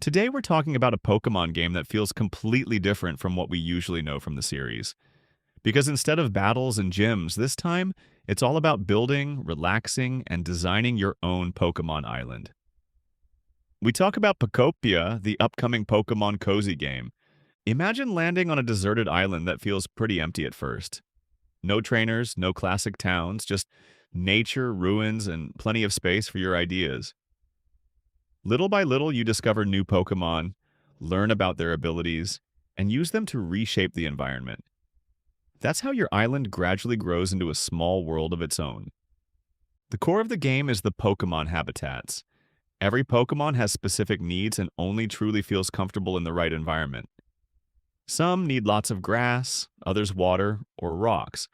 Today we're talking about a Pokemon game that feels completely different from what we usually know from the series. Because instead of battles and gyms, this time it's all about building, relaxing, and designing your own Pokemon island. We talk about Pokopia, the upcoming Pokemon cozy game. Imagine landing on a deserted island that feels pretty empty at first. No trainers, no classic towns, just nature, ruins, and plenty of space for your ideas. Little by little, you discover new Pokemon, learn about their abilities, and use them to reshape the environment. That's how your island gradually grows into a small world of its own. The core of the game is the Pokemon habitats. Every Pokemon has specific needs and only truly feels comfortable in the right environment. Some need lots of grass, others water, or rocks.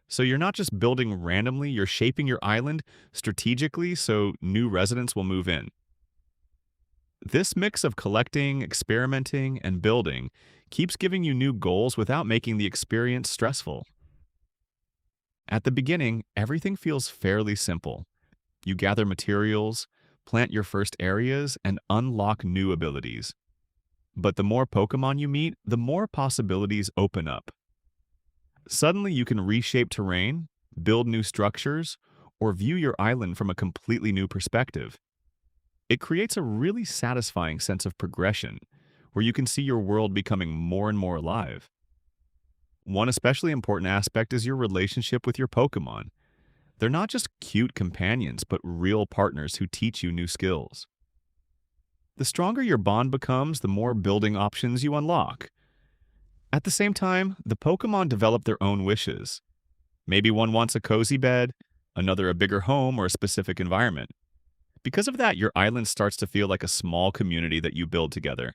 So you're not just building randomly, you're shaping your island strategically so new residents will move in. This mix of collecting, experimenting, and building keeps giving you new goals without making the experience stressful. At the beginning, everything feels fairly simple. You gather materials, plant your first areas, and unlock new abilities. But the more Pokemon you meet, the more possibilities open up. Suddenly, you can reshape terrain, build new structures, or view your island from a completely new perspective. It creates a really satisfying sense of progression, where you can see your world becoming more and more alive. One especially important aspect is your relationship with your Pokemon. They're not just cute companions, but real partners who teach you new skills. The stronger your bond becomes, the more building options you unlock. At the same time, the Pokemon develop their own wishes. Maybe one wants a cozy bed, another a bigger home or a specific environment. Because of that, your island starts to feel like a small community that you build together.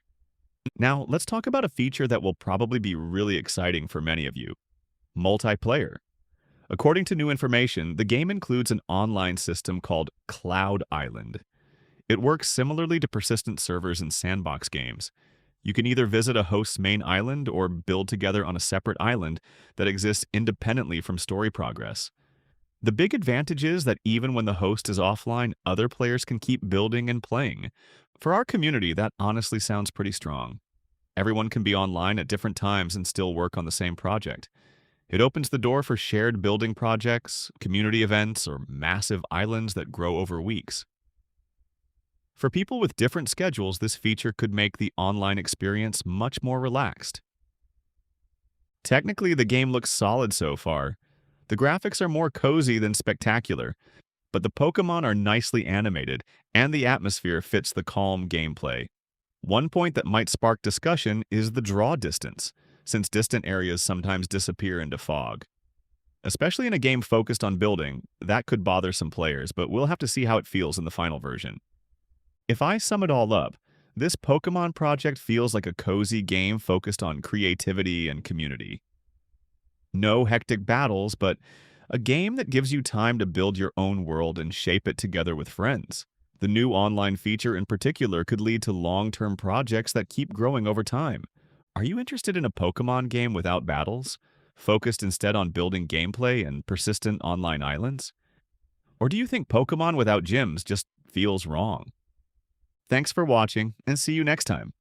Now, let's talk about a feature that will probably be really exciting for many of you: multiplayer. According to new information, the game includes an online system called Cloud Island. It works similarly to persistent servers in sandbox games. You can either visit a host's main island or build together on a separate island that exists independently from story progress. The big advantage is that even when the host is offline, other players can keep building and playing. For our community, that honestly sounds pretty strong. Everyone can be online at different times and still work on the same project. It opens the door for shared building projects, community events, or massive islands that grow over weeks. For people with different schedules, this feature could make the online experience much more relaxed. Technically, the game looks solid so far. The graphics are more cozy than spectacular, but the Pokemon are nicely animated, and the atmosphere fits the calm gameplay. One point that might spark discussion is the draw distance, since distant areas sometimes disappear into fog. Especially in a game focused on building, that could bother some players, but we'll have to see how it feels in the final version. If I sum it all up, this Pokemon project feels like a cozy game focused on creativity and community. No hectic battles, but a game that gives you time to build your own world and shape it together with friends. The new online feature in particular could lead to long-term projects that keep growing over time. Are you interested in a Pokemon game without battles, focused instead on building gameplay and persistent online islands? Or do you think Pokemon without gyms just feels wrong? Thanks for watching, and see you next time.